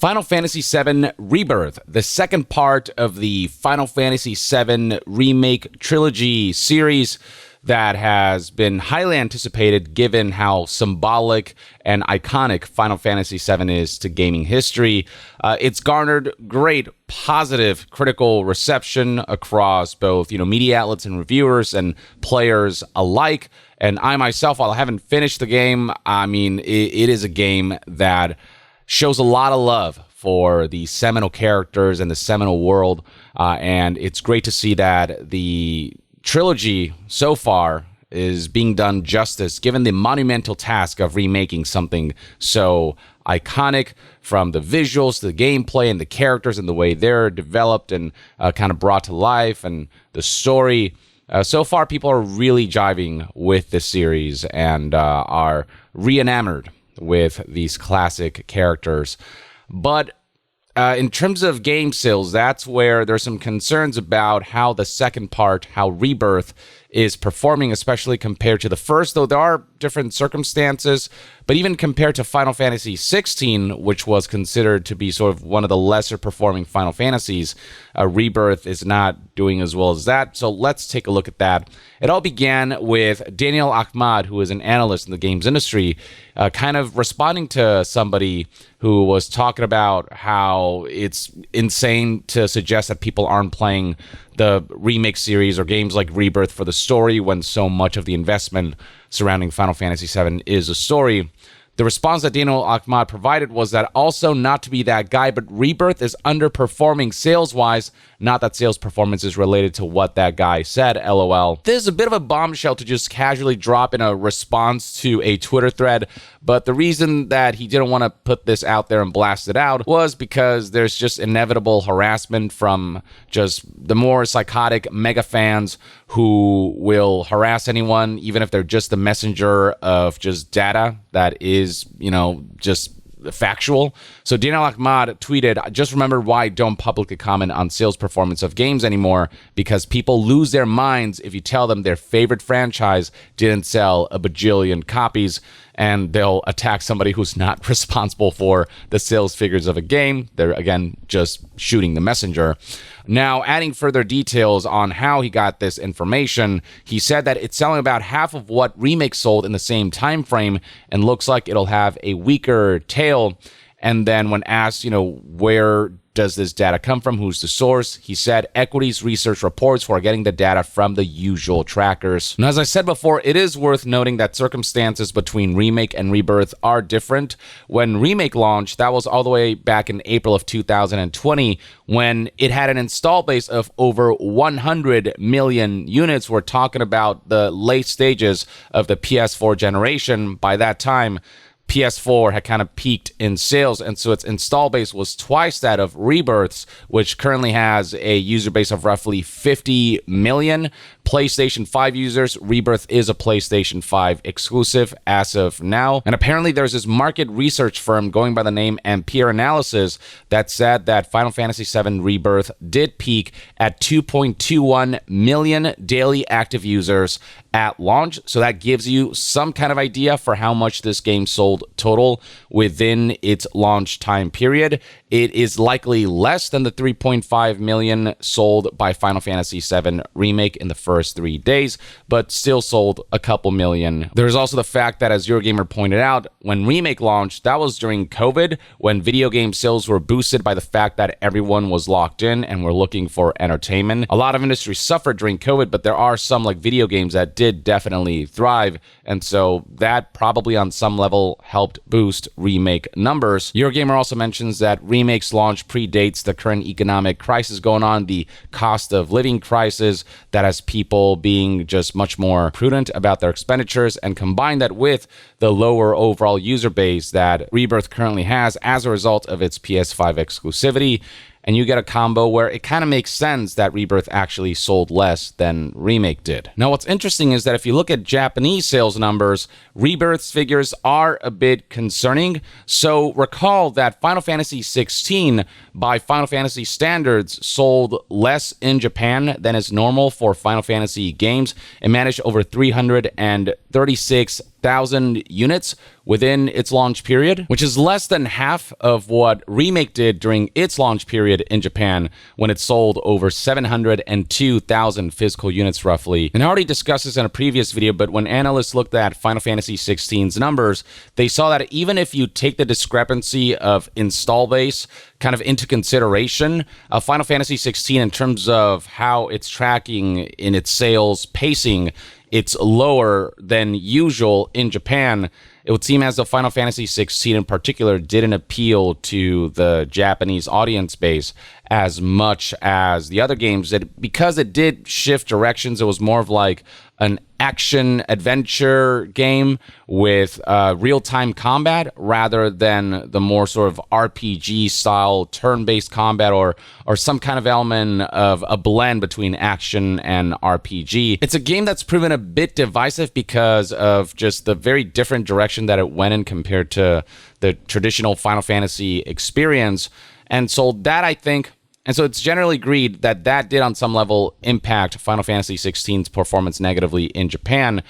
Final Fantasy VII Rebirth, the second part of the Final Fantasy VII Remake trilogy series that has been highly anticipated given how symbolic and iconic Final Fantasy VII is to gaming history. It's garnered great positive critical reception across both, media outlets and reviewers and players alike. And I myself, while I haven't finished the game, it is a game that shows a lot of love for the seminal characters and the seminal world. And it's great to see that the trilogy so far is being done justice, given the monumental task of remaking something so iconic, from the visuals to the gameplay and the characters and the way they're developed and kind of brought to life, and the story. So far, people are really jiving with the series and are re-enamored with these classic characters. But in terms of game sales, that's where there's some concerns about how the second part, how Rebirth, is performing, especially compared to the first, though there are different circumstances. But even compared to Final Fantasy XVI, which was considered to be sort of one of the lesser performing Final Fantasies, Rebirth is not doing as well as that. So let's take a look at that. It all began with Daniel Ahmad, who is an analyst in the games industry, kind of responding to somebody who was talking about how it's insane to suggest that people aren't playing the remake series or games like Rebirth for the story when so much of the investment surrounding Final Fantasy VII is a story. The response that Daniel Ahmad provided was that also not to be that guy, but Rebirth is underperforming sales-wise. Not that sales performance is related to what that guy said, LOL. This is a bit of a bombshell to just casually drop in a response to a Twitter thread, but the reason that he didn't want to put this out there and blast it out was because there's just inevitable harassment from just the more psychotic mega fans who will harass anyone, even if they're just the messenger of just data that is, just factual. So Daniel Ahmad tweeted, "Just remember why I don't publicly comment on sales performance of games anymore, because people lose their minds if you tell them their favorite franchise didn't sell a bajillion copies, and they'll attack somebody who's not responsible for the sales figures of a game. They're, again, just shooting the messenger." Now, adding further details on how he got this information, he said that it's selling about half of what Remake sold in the same time frame and looks like it'll have a weaker tail. And then when asked, where does this data come from? Who's the source? He said Equities Research reports we're getting the data from the usual trackers. Now, as I said before, it is worth noting that circumstances between Remake and Rebirth are different. When Remake launched, that was all the way back in April of 2020, when it had an install base of over 100 million units. We're talking about the late stages of the PS4 generation. By that time, PS4 had kind of peaked in sales, and so its install base was twice that of Rebirth's, which currently has a user base of roughly 50 million PlayStation 5 users. Rebirth is a PlayStation 5 exclusive as of now. And apparently there's this market research firm going by the name Ampere Analysis that said that Final Fantasy VII Rebirth did peak at 2.21 million daily active users at launch. So that gives you some kind of idea for how much this game sold total within its launch time period. It is likely less than the 3.5 million sold by Final Fantasy VII Remake in the first 3 days, but still sold a couple million. There's also the fact that, as Eurogamer pointed out, when Remake launched, that was during COVID, when video game sales were boosted by the fact that everyone was locked in and were looking for entertainment. A lot of industries suffered during COVID, but there are some, like video games, that did definitely thrive, and so that probably on some level helped boost Remake numbers. Eurogamer also mentions that Remake's launch predates the current economic crisis going on, the cost of living crisis that has people being just much more prudent about their expenditures, and combine that with the lower overall user base that Rebirth currently has as a result of its PS5 exclusivity. And you get a combo where it kind of makes sense that Rebirth actually sold less than Remake did. Now, what's interesting is that if you look at Japanese sales numbers, Rebirth's figures are a bit concerning. So recall that Final Fantasy XVI, by Final Fantasy standards, sold less in Japan than is normal for Final Fantasy games. It managed over 336 1,000 units within its launch period, which is less than half of what Remake did during its launch period in Japan, when it sold over 702,000 physical units roughly. And I already discussed this in a previous video, but when analysts looked at Final Fantasy XVI's numbers, they saw that even if you take the discrepancy of install base kind of into consideration, Final Fantasy XVI, in terms of how it's tracking in its sales pacing, it's lower than usual in Japan. It would seem as though Final Fantasy XVI in particular didn't appeal to the Japanese audience base as much as the other games. Because it did shift directions, it was more of like an action-adventure game with real-time combat rather than the more sort of RPG-style turn-based combat or some kind of element of a blend between action and RPG. It's a game that's proven a bit divisive because of just the very different direction that it went in compared to the traditional Final Fantasy experience. And so that, I think, and so it's generally agreed that that did on some level impact Final Fantasy XVI's performance negatively in Japan.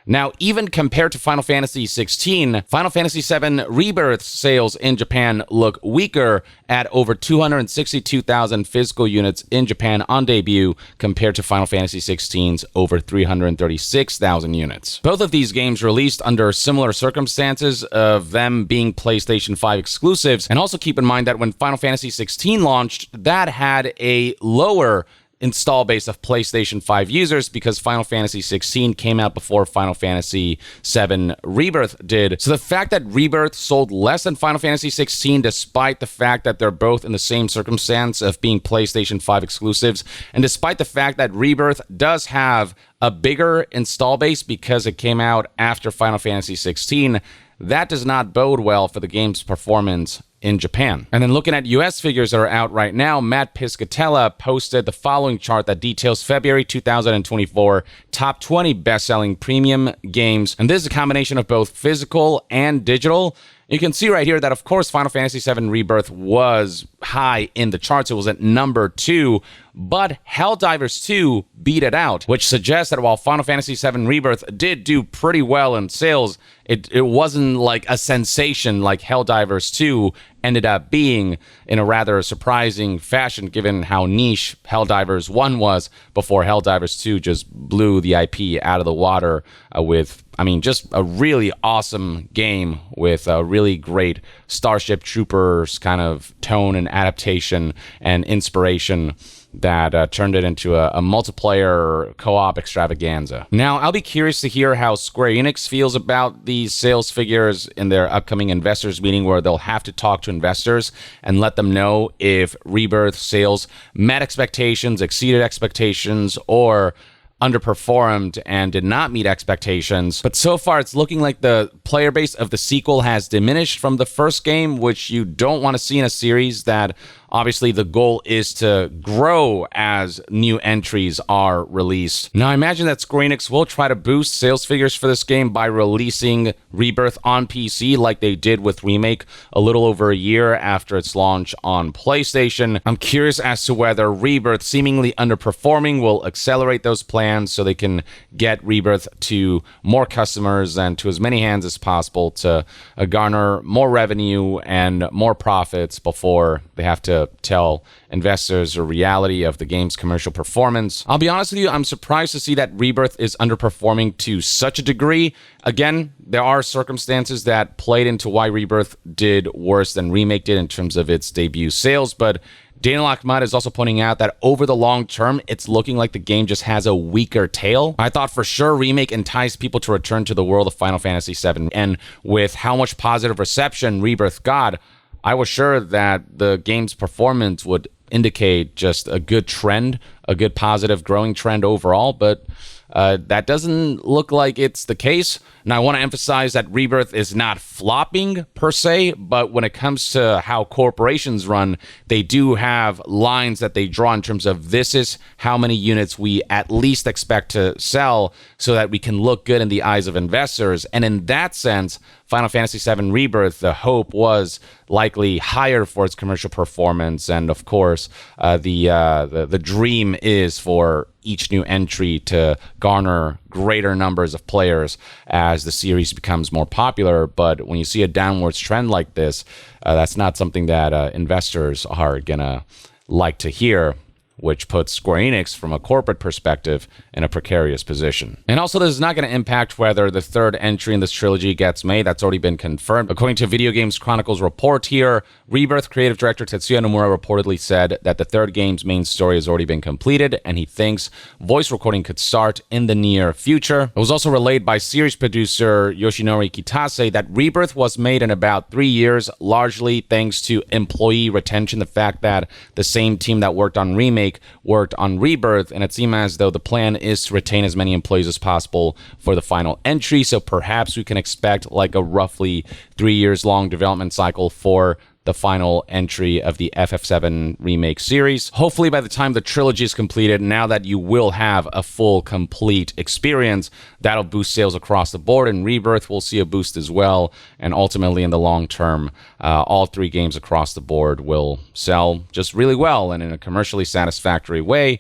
Now, even compared to Final Fantasy XVI, Final Fantasy VII Rebirth sales in Japan look weaker at over 262,000 physical units in Japan on debut compared to Final Fantasy XVI's over 336,000 units. Both of these games released under similar circumstances of them being PlayStation 5 exclusives, and also keep in mind that when Final Fantasy XVI launched, that had a lower install base of PlayStation 5 users because Final Fantasy XVI came out before Final Fantasy VII Rebirth did. So the fact that Rebirth sold less than Final Fantasy XVI, despite the fact that they're both in the same circumstance of being PlayStation 5 exclusives, and despite the fact that Rebirth does have a bigger install base because it came out after Final Fantasy XVI, that does not bode well for the game's performance in Japan. And then looking at US figures that are out right now, Matt Piscatella posted the following chart that details February 2024 top 20 best-selling premium games. And this is a combination of both physical and digital. You can see right here that, of course, Final Fantasy VII Rebirth was high in the charts. It was at number 2, but Helldivers 2 beat it out, which suggests that while Final Fantasy VII Rebirth did do pretty well in sales, it wasn't like a sensation like Helldivers 2 ended up being, in a rather surprising fashion given how niche Helldivers 1 was before Helldivers 2 just blew the IP out of the water with, I mean, just a really awesome game with a really great Starship Troopers kind of tone and adaptation and inspiration that turned it into a multiplayer co-op extravaganza. Now, I'll be curious to hear how Square Enix feels about these sales figures in their upcoming investors meeting, where they'll have to talk to investors and let them know if Rebirth sales met expectations, exceeded expectations, or underperformed and did not meet expectations. But so far, it's looking like the player base of the sequel has diminished from the first game, which you don't want to see in a series that obviously the goal is to grow as new entries are released. Now, I imagine that Square Enix will try to boost sales figures for this game by releasing Rebirth on PC like they did with Remake a little over a year after its launch on PlayStation. I'm curious as to whether Rebirth, seemingly underperforming, will accelerate those plans so they can get Rebirth to more customers and to as many hands as possible to garner more revenue and more profits before they have to tell investors the reality of the game's commercial performance. I'll be honest with you, I'm surprised to see that Rebirth is underperforming to such a degree. Again, there are circumstances that played into why Rebirth did worse than Remake did in terms of its debut sales, but Dana Lockmud is also pointing out that over the long term, it's looking like the game just has a weaker tail. I thought for sure Remake enticed people to return to the world of Final Fantasy VII, and with how much positive reception Rebirth got, I was sure that the game's performance would indicate just a good trend, a good positive growing trend overall, but that doesn't look like it's the case. Now, I want to emphasize that Rebirth is not flopping per se, but when it comes to how corporations run, they do have lines that they draw in terms of this is how many units we at least expect to sell so that we can look good in the eyes of investors. And in that sense, Final Fantasy VII Rebirth, the hope was likely higher for its commercial performance, and of course, the dream aim is for each new entry to garner greater numbers of players as the series becomes more popular. But when you see a downwards trend like this, that's not something that investors are going to like to hear, which puts Square Enix, from a corporate perspective, in a precarious position. And also, this is not going to impact whether the third entry in this trilogy gets made. That's already been confirmed. According to Video Games Chronicles report here, Rebirth creative director Tetsuya Nomura reportedly said that the third game's main story has already been completed, and he thinks voice recording could start in the near future. It was also relayed by series producer Yoshinori Kitase that Rebirth was made in about 3 years, largely thanks to employee retention, the fact that the same team that worked on Remake worked on Rebirth, and it seemed as though the plan is to retain as many employees as possible for the final entry. So perhaps we can expect like a roughly 3 years long development cycle for the final entry of the FF7 remake series. Hopefully by the time the trilogy is completed, now that you will have a full, complete experience, that'll boost sales across the board, and Rebirth will see a boost as well. And ultimately, in the long term, all 3 games across the board will sell just really well and in a commercially satisfactory way.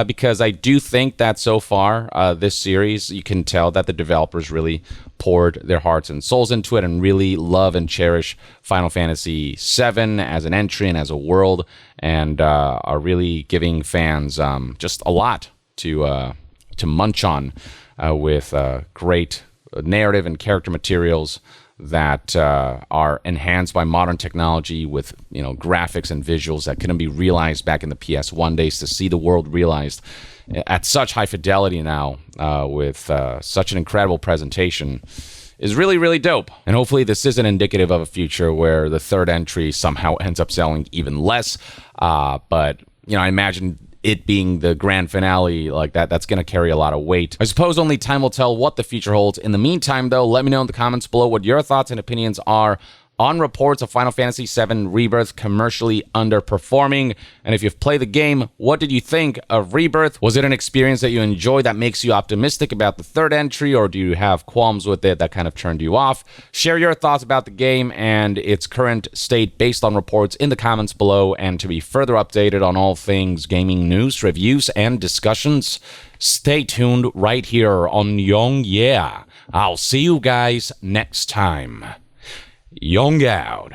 Because I do think that so far, this series, you can tell that the developers really poured their hearts and souls into it and really love and cherish Final Fantasy VII as an entry and as a world, and are really giving fans just a lot to munch on with great narrative and character materials that are enhanced by modern technology with, graphics and visuals that couldn't be realized back in the PS1 days. To see the world realized at such high fidelity now with such an incredible presentation is really, really dope. And hopefully this isn't indicative of a future where the third entry somehow ends up selling even less. But, I imagine it being the grand finale like that's going to carry a lot of weight. I suppose only time will tell what the future holds. In the meantime, though, let me know in the comments below what your thoughts and opinions are on reports of Final Fantasy VII Rebirth commercially underperforming. And if you've played the game, what did you think of Rebirth? Was it an experience that you enjoyed that makes you optimistic about the third entry, or do you have qualms with it that kind of turned you off? Share your thoughts about the game and its current state based on reports in the comments below. And to be further updated on all things gaming news, reviews, and discussions, stay tuned right here on Young Yeah. I'll see you guys next time. Young out.